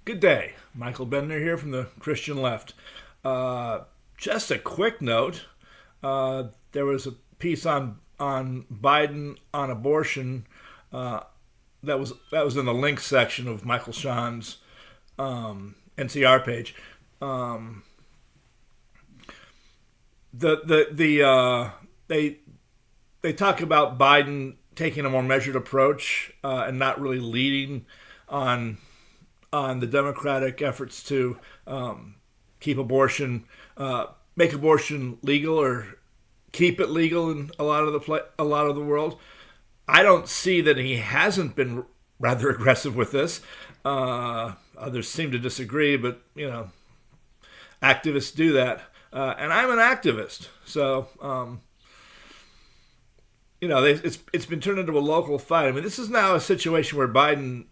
Good day. Michael Bender here from the Christian Left. Just a quick note. There was a piece on Biden on abortion that was in the links section of Michael Shawn's NCR page. They talk about Biden taking a more measured approach and not really leading on the Democratic efforts to keep abortion, make abortion legal or keep it legal in a lot of the world. I don't see that he hasn't been rather aggressive with this. Others seem to disagree, but activists do that, and I'm an activist, so it's been turned into a local fight. I mean, this is now a situation where Biden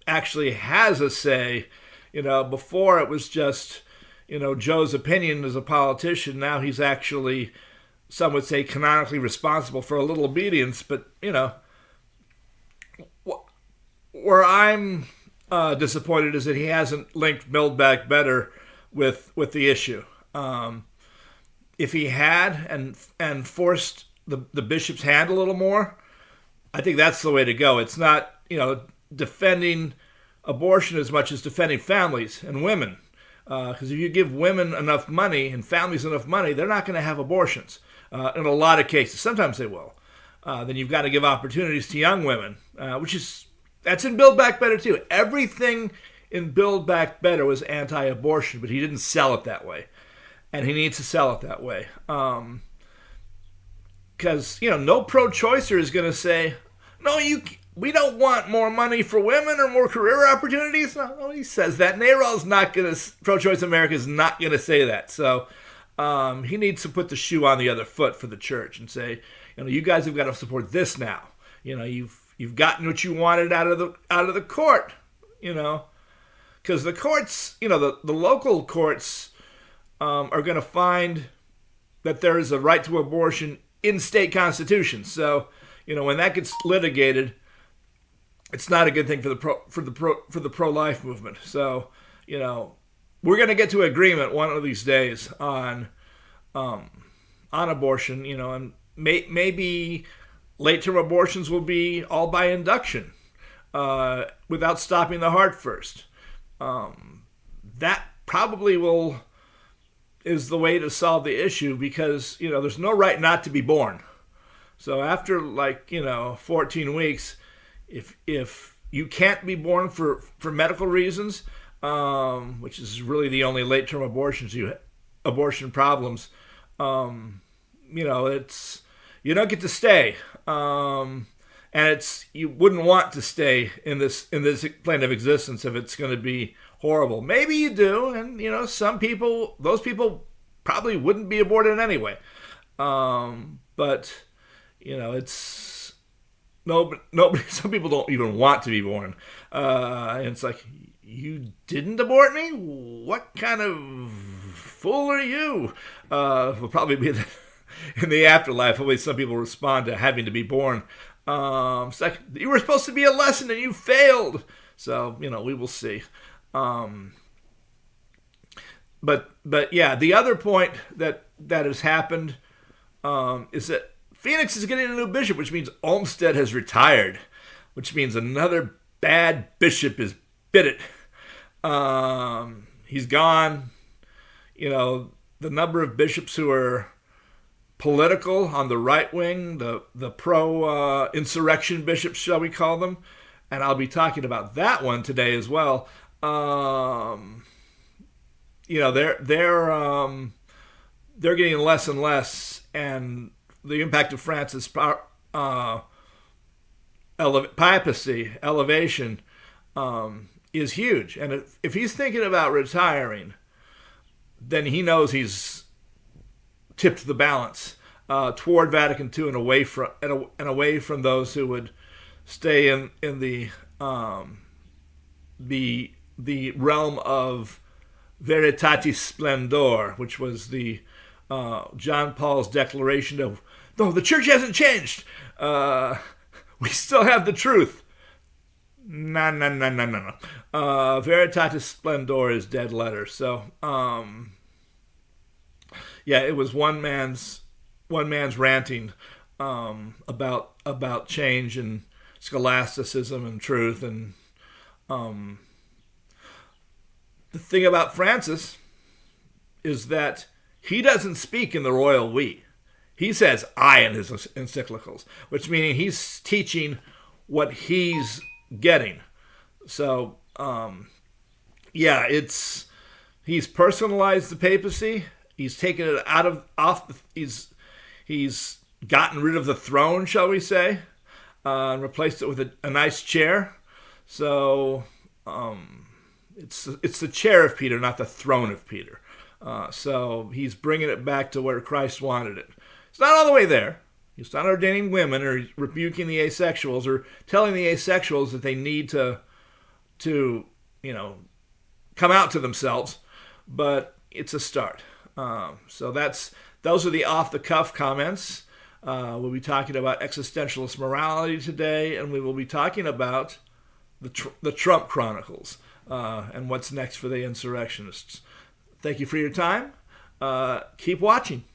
actually has a say. Before it was just, Joe's opinion as a politician. Now he's actually, some would say, canonically responsible for a little obedience. But, where I'm disappointed is that he hasn't linked Buildback Better with the issue. If he had and forced the bishop's hand a little more, I think that's the way to go. It's not, defending abortion as much as defending families and women. Because if you give women enough money and families enough money, they're not going to have abortions in a lot of cases. Sometimes they will. Then you've got to give opportunities to young women, that's in Build Back Better too. Everything in Build Back Better was anti-abortion, but he didn't sell it that way. And he needs to sell it that way. Because, no pro-choicer is going to say, no, we don't want more money for women or more career opportunities. No, he says that. NARAL's not going to, Pro-Choice America is not going to say that. So he needs to put the shoe on the other foot for the church and say, you guys have got to support this now. You've gotten what you wanted out of the court, because the courts, the local courts are going to find that there is a right to abortion in state constitutions. So, when that gets litigated, it's not a good thing for the pro-life movement. So, we're going to get to agreement one of these days on abortion. And maybe late-term abortions will be all by induction, without stopping the heart first. That probably is the way to solve the issue, because there's no right not to be born. So after 14 weeks, if you can't be born for medical reasons, which is really the only late-term abortion problems, it's you don't get to stay, and you wouldn't want to stay in this plane of existence if it's going to be horrible. Maybe you do, and those people probably wouldn't be aborted anyway. But it's nobody. Some people don't even want to be born, and it's like, you didn't abort me? What kind of fool are you? Will probably be in the afterlife. Hopefully, some people respond to having to be born. It's like, you were supposed to be a lesson and you failed. So we will see. But yeah, the other point that has happened is that Phoenix is getting a new bishop, which means Olmsted has retired, which means another bad bishop is bit it. He's gone. The number of bishops who are political on the right wing, the pro-insurrection bishops, shall we call them, and I'll be talking about that one today as well. They're getting less and less, and the impact of Francis' papacy elevation is huge. And if he's thinking about retiring, then he knows he's tipped the balance toward Vatican II and away from those who would stay in the realm of Veritatis Splendor, which was the John Paul's declaration of, no, the church hasn't changed. We still have the truth. No, no, no, no, no, no. Veritatis Splendor is dead letter. So, yeah, it was one man's ranting about change and scholasticism and truth. And the thing about Francis is that he doesn't speak in the royal we. He says I in his encyclicals, which meaning he's teaching what he's getting. So, yeah, he's personalized the papacy. He's taken it he's gotten rid of the throne, shall we say, and replaced it with a nice chair. So, it's the chair of Peter, not the throne of Peter. So he's bringing it back to where Christ wanted it. It's not all the way there. He's not ordaining women or rebuking the asexuals or telling the asexuals that they need to come out to themselves. But it's a start. So those are the off-the-cuff comments. We'll be talking about existentialist morality today, and we will be talking about the Trump Chronicles and what's next for the insurrectionists. Thank you for your time. Keep watching.